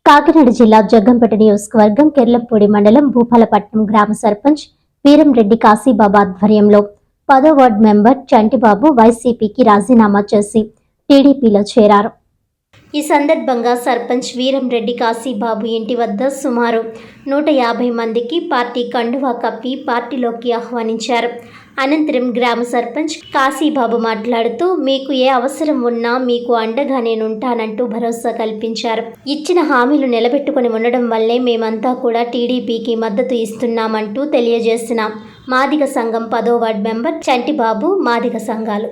కాకినాడ జిల్లా జగ్గంపేట నియోజకవర్గం కెర్లంపూడి మండలం భూపాలపట్నం గ్రామ సర్పంచ్ వీరంరెడ్డి కాశీబాబు ఆధ్వర్యంలో 10వ వార్డు మెంబర్ చంటిబాబు వైసీపీకి రాజీనామా చేసి టీడీపీలో చేరారు. ఈ సందర్భంగా సర్పంచ్ వీరంరెడ్డి కాశీబాబు ఇంటి వద్ద సుమారు 150 మందికి పార్టీ కండువా కప్పి పార్టీలోకి ఆహ్వానించారు. అనంతరం గ్రామ సర్పంచ్ కాశీబాబు మాట్లాడుతూ, మీకు ఏ అవసరం ఉన్నా మీకు అండగా నేనుంటానంటూ భరోసా కల్పించారు. ఇచ్చిన హామీలు నిలబెట్టుకుని ఉండడం వల్లే మేమంతా కూడా టీడీపీకి మద్దతు ఇస్తున్నామంటూ తెలియజేసిన మాదిగ సంఘం 10వ వార్డు మెంబర్ చంటిబాబు, మాదిగ సంఘాలు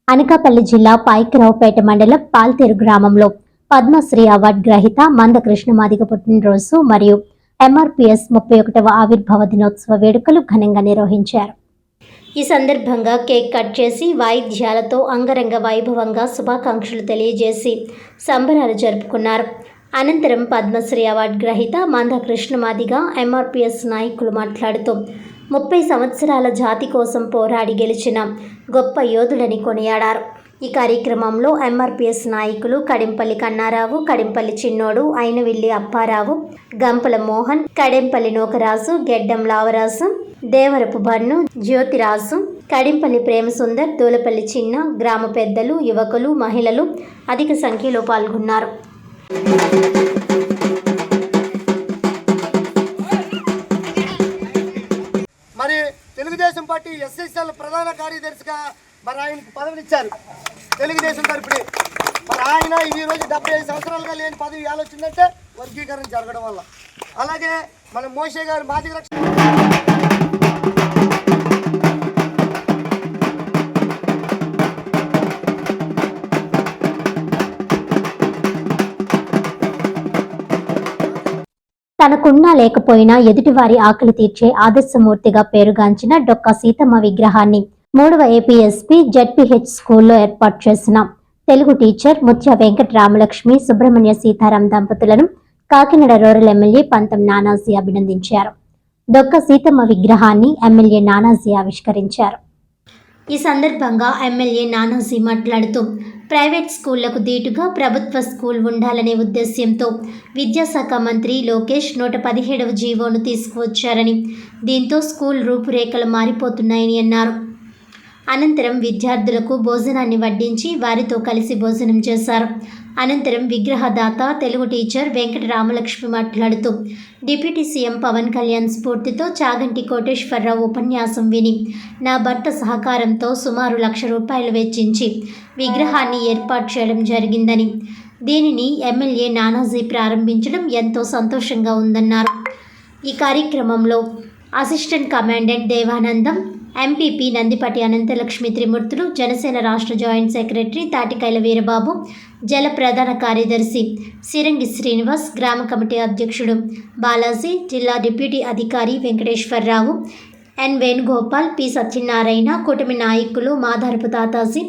అనకాపల్లి జిల్లా పాయకరావుపేట మండలం పాల్తేరు గ్రామంలో పద్మశ్రీ అవార్డు గ్రహీత మంద కృష్ణమాదిగ పుట్టినరోజు మరియు ఎంఆర్పీఎస్ 31వ ఆవిర్భావ దినోత్సవ వేడుకలు ఘనంగా నిర్వహించారు. ఈ సందర్భంగా కేక్ కట్ చేసి వాయిద్యాలతో అంగరంగ వైభవంగా శుభాకాంక్షలు తెలియజేసి సంబరాలు జరుపుకున్నారు. అనంతరం పద్మశ్రీ అవార్డు గ్రహీత మంద కృష్ణమాదిగ ఎంఆర్పీఎస్ నాయకులు మాట్లాడుతూ 30 సంవత్సరాల జాతి కోసం పోరాడి గెలిచిన గొప్ప యోధులని కొనియాడారు. ఈ కార్యక్రమంలో ఎంఆర్పీఎస్ నాయకులు కడింపల్లి కన్నారావు, కడింపల్లి చిన్నోడు, అయినవిల్లి అప్పారావు, గంపల మోహన్, కడింపల్లి నోకరాజు, గెడ్డం లావరాజు, దేవరపు బన్ను, జ్యోతిరాజు, కడింపల్లి ప్రేమసుందర్, దూలపల్లి చిన్న, గ్రామ పెద్దలు, యువకులు, మహిళలు అధిక సంఖ్యలో పాల్గొన్నారు. మరి తెలుగుదేశం పార్టీ ఎస్ఎస్ఎల్ ప్రధాన కార్యదర్శిగా మరి ఆయనకు పదవినిచ్చారు తెలుగుదేశం తరపున. మరి ఆయన ఈరోజు 75 సంవత్సరాలుగా లేని పదవి ఆలోచిందంటే వర్గీకరణ జరగడం వల్ల. అలాగే మన మోషే గారు మాదిగ రక్షణ తనకున్నా లేకపోయినా ఎదుటివారి ఆకలి తీర్చే ఆదర్శమూర్తిగా పేరుగాంచిన డొక్కా సీతమ్మ విగ్రహాన్ని 3వ ఏపీఎస్పీ జెడ్పీహెచ్ స్కూల్లో ఏర్పాటు చేసిన తెలుగు టీచర్ ముత్య వెంకట రామలక్ష్మి సుబ్రహ్మణ్య సీతారాం దంపతులను కాకినాడ రూరల్ ఎమ్మెల్యే పంతం నానాజీ అభినందించారు. డొక్కా సీతమ్మ విగ్రహాన్ని ఎమ్మెల్యే నానాజీ ఆవిష్కరించారు. ఈ సందర్భంగా ఎమ్మెల్యే నానాజీ మాట్లాడుతూ, ప్రైవేట్ స్కూళ్లకు దీటుగా ప్రభుత్వ స్కూల్ ఉండాలనే ఉద్దేశ్యంతో విద్యాశాఖ మంత్రి లోకేష్ 117వ జీవోను తీసుకువచ్చారని, దీంతో స్కూల్ రూపురేఖలు మారిపోతున్నాయని అన్నారు. అనంతరం విద్యార్థులకు భోజనాన్ని వడ్డించి వారితో కలిసి భోజనం చేశారు. అనంతరం విగ్రహదాత తెలుగు టీచర్ వెంకట రామలక్ష్మి మాట్లాడుతూ డిప్యూటీ సీఎం పవన్ కళ్యాణ్ స్ఫూర్తితో చాగంటి కోటేశ్వరరావు ఉపన్యాసం విని నా భర్త సహకారంతో సుమారు ₹1,00,000 వెచ్చించి విగ్రహాన్ని ఏర్పాటు చేయడం జరిగిందని, దీనిని ఎమ్మెల్యే నానాజీ ప్రారంభించడం ఎంతో సంతోషంగా ఉందన్నారు. ఈ కార్యక్రమంలో assistant commandant Devanandam, MPP Nandipati Anantalakshmi Trimurthulu, Janasena రాష్ట్ర జాయింట్ సెక్రటరీ తాటికైల వీరబాబు, జల ప్రధాన కార్యదర్శి సిరంగి శ్రీనివాస్, గ్రామ కమిటీ అధ్యక్షుడు బాలాజీ, జిల్లా డిప్యూటీ అధికారి వెంకటేశ్వరరావు, ఎన్ వేణుగోపాల్, పి సత్యనారాయణ, కూటమి నాయకులు మాధారపు తాతాజీ,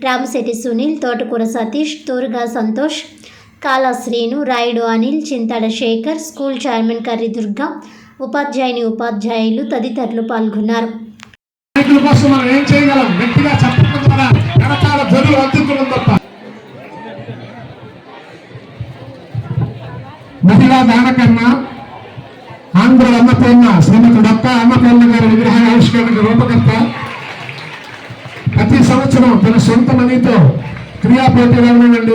రామశెట్టి సునీల్, తోటకూర సతీష్, తూరుగా సంతోష్, కాలా శ్రీను, రాయుడు అనిల్, చింతడ శేఖర్, స్కూల్ చైర్మన్ కర్రి దుర్గా, ఉపాధ్యాయులు తదితరులు పాల్గొన్నారు. నాయకుల కోసం మనం ఏం చేయగలం? గట్టిగా చెప్పడం ద్వారా వెనకాల ధ్వని అందుకున్నాం తప్ప. మహిళా దానకర్ణ ఆంధ్ర అన్నపూర్ణ శ్రీమతి డొక్కా అన్నపూర్ణ గారి విగ్రహ ఆవిష్కరణకు రూపకర్త. ప్రతి సంవత్సరం తన సొంత మనీతో క్రియాపోటీ వెళ్ళనండి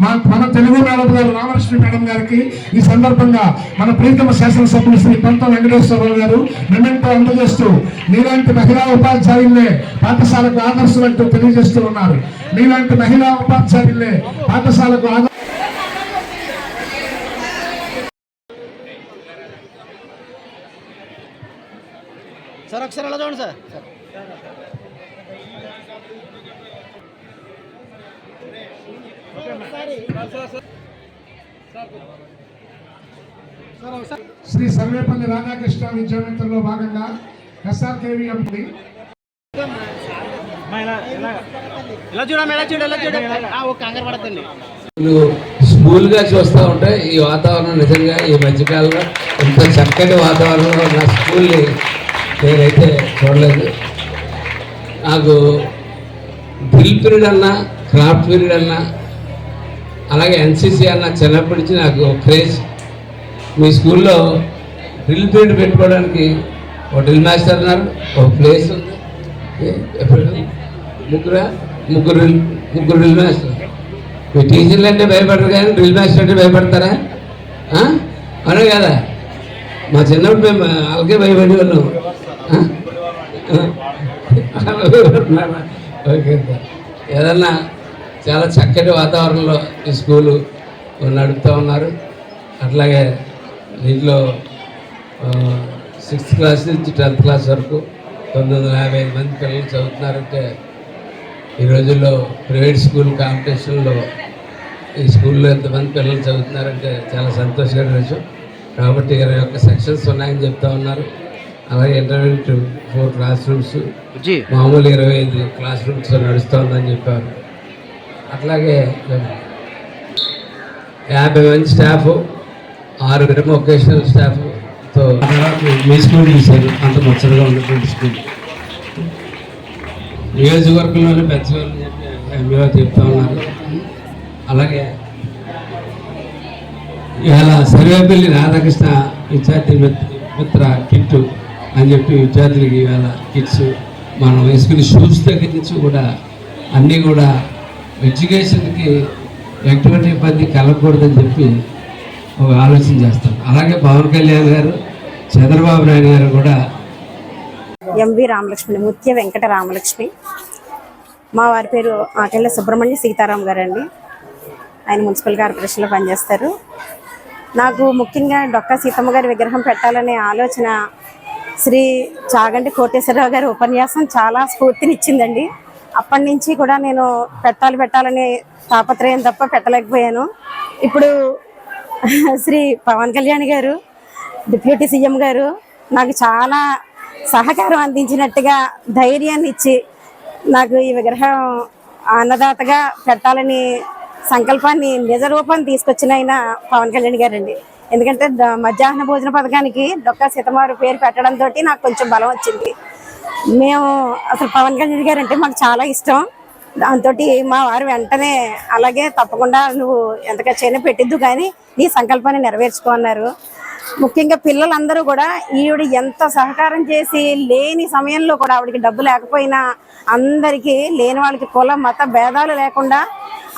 మన తెలుగు మేడం గారు రామలక్ష్మి మేడం గారికి ఈ సందర్భంగా మన ప్రీతమ శాసనసభ్యులు శ్రీ పంత వెంకటేశ్వరరావు గారు మెమెంటో అందజేస్తూ నీలాంటి మహిళా ఉపాధ్యాయులే పాఠశాలకు ఆదర్శం అంటూ తెలియజేస్తూ ఉన్నారు. నీలాంటి మహిళా ఉపాధ్యాయులే పాఠశాలకు ఆదర్శం. సార్ ఒకసారి అలా చూడండి సార్. శ్రీ సర్వేపల్లి రాధాకృష్ణ విద్యావేత్తల్లో భాగంగా ఎస్ఆర్కేవి ఎంపీ స్కూల్గా చూస్తూ ఉంటే ఈ వాతావరణం నిజంగా ఈ మధ్యకాలంలో ఇంత చక్కటి వాతావరణంలో నా స్కూల్ని నేనైతే చూడలేదు. నాకు డ్రిల్ పీరియడ్ అన్నా, క్రాఫ్ట్ పీరియడ్ అన్నా, అలాగే ఎన్సీసీ అన్న చిన్నప్పటి నుంచి నాకు క్రేజ్. మీ స్కూల్లో డ్రిల్ పీరియడ్ పెట్టుకోవడానికి ఒక డ్రిల్ మాస్టర్ ఉన్నారు, ఒక ప్లేస్ ఉంది, ముగ్గురు డ్రిల్ మాస్టర్. మీ టీచర్లు అంటే భయపడరు కానీ డ్రిల్ మాస్టర్ అంటే భయపడతారా? అవును కదా, మా చిన్నప్పుడు మేము వాళ్ళకే భయపడి ఉన్నాం. ఓకే సార్, ఏదన్నా చాలా చక్కటి వాతావరణంలో ఈ స్కూలు నడుపుతూ ఉన్నారు. అట్లాగే దీంట్లో 6th క్లాస్ నుంచి 10th క్లాస్ వరకు 955 మంది పిల్లలు చదువుతున్నారంటే ఈ రోజుల్లో ప్రైవేట్ స్కూల్ కాంపిటీషన్లో ఈ స్కూల్లో ఎంతమంది పిల్లలు చదువుతున్నారంటే చాలా సంతోషకరమైన విషయం. కాబట్టి 21 సెక్షన్స్ ఉన్నాయని చెప్తా ఉన్నారు. అలాగే ఇంటర్మీడియట్ 4 క్లాస్ రూమ్స్, మామూలు 25 క్లాస్ రూమ్స్ నడుస్తూ ఉందని చెప్పారు. అట్లాగే 50 మంది స్టాఫ్, 6 వొకేషనల్ స్టాఫ్తో మీ స్కూల్ చూశారు. అంత ముచ్చటగా ఉన్నటువంటి స్కూల్ నియోజకవర్గంలోనే పెంచాలని చెప్పి ఎంఈఓ చెప్తా ఉన్నారు. అలాగే ఇవాళ సర్వేపల్లి రాధాకృష్ణ విద్యార్థి మిత్ర కిట్ అని చెప్పి విద్యార్థులకి ఇవాళ కిట్స్ మనం వేసుకుని షూస్ దగ్గర నుంచి కూడా అన్నీ కూడా ఎడ్యుకేషన్కి ఎటువంటి ఇబ్బంది కలగకూడదని చెప్పి ఒక ఆలోచన చేస్తాం. అలాగే పవన్ కళ్యాణ్ గారు, చంద్రబాబు నాయుడు గారు కూడా ఎంవి రామలక్ష్మి, ముత్య వెంకట రామలక్ష్మి. మా వారి పేరు ఆకెళ్ళ సుబ్రహ్మణ్య సీతారాం గారు అండి. ఆయన మున్సిపల్ కార్పొరేషన్లో పనిచేస్తారు. నాకు ముఖ్యంగా డొక్కా సీతమ్మ గారి విగ్రహం పెట్టాలనే ఆలోచన శ్రీ చాగంటి కోటేశ్వరరావు గారి ఉపన్యాసం చాలా స్ఫూర్తినిచ్చిందండి. అప్పటి నుంచి కూడా నేను పెట్టాలనే తాపత్రయం తప్ప పెట్టలేకపోయాను. ఇప్పుడు శ్రీ పవన్ కళ్యాణ్ గారు, డిప్యూటీ సీఎం గారు నాకు చాలా సహకారం అందించినట్టుగా ధైర్యాన్ని ఇచ్చి నాకు ఈ విగ్రహం అన్నదాతగా పెట్టాలని సంకల్పాన్ని నిజ రూపం తీసుకొచ్చిన ఆయన పవన్ కళ్యాణ్ గారండి. ఎందుకంటే మధ్యాహ్న భోజన పథకానికి డొక్కా సీతమ్మ పేరు పెట్టడంతో నాకు కొంచెం బలం వచ్చింది. మేము అసలు పవన్ కళ్యాణ్ గారు అంటే మాకు చాలా ఇష్టం. దాంతో మా వారు వెంటనే అలాగే తప్పకుండా నువ్వు ఎంత ఖర్చైనా పెట్టిద్దు కానీ నీ సంకల్పాన్ని నెరవేర్చుకో అన్నారు. ముఖ్యంగా పిల్లలందరూ కూడా ఈవిడ ఎంత సహకారం చేసి లేని సమయంలో కూడా ఆవిడకి డబ్బు లేకపోయినా అందరికీ లేని వాళ్ళకి కుల మత భేదాలు లేకుండా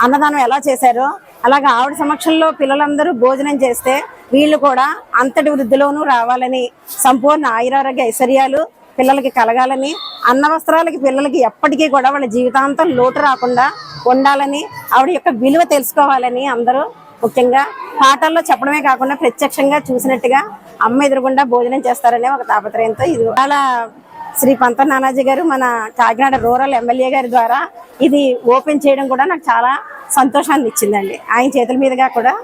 అన్నదానం ఎలా చేశారో అలాగే ఆవిడ సమక్షంలో పిల్లలందరూ భోజనం చేస్తే వీళ్ళు కూడా అంతటి వృద్ధిలోనూ రావాలని, సంపూర్ణ ఆయురారోగ్య ఐశ్వర్యాలు పిల్లలకి కలగాలని, అన్న వస్త్రాలకి పిల్లలకి ఎప్పటికీ కూడా వాళ్ళ జీవితాంతం లోటు రాకుండా ఉండాలని, ఆవిడ యొక్క విలువ తెలుసుకోవాలని అందరూ ముఖ్యంగా పాఠాల్లో చెప్పడమే కాకుండా ప్రత్యక్షంగా చూసినట్టుగా అమ్మ ఎదురుగుండా భోజనం చేస్తారనే ఒక తాపత్రయంతో ఇది అలా శ్రీ పంత నానాజీ గారు మన కాకినాడ రూరల్ ఎమ్మెల్యే గారి ద్వారా ఇది ఓపెన్ చేయడం కూడా నాకు చాలా సంతోషాన్ని ఇచ్చిందండి. ఆయన చేతుల మీదుగా కూడా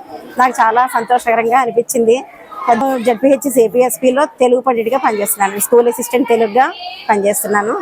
నాకు చాలా సంతోషకరంగా అనిపించింది. జడ్పీహెచ్ సిపిఎస్పిలో తెలుగు పండిట్గా పనిచేస్తున్నాను, స్కూల్ అసిస్టెంట్ తెలుగుగా పనిచేస్తున్నాను.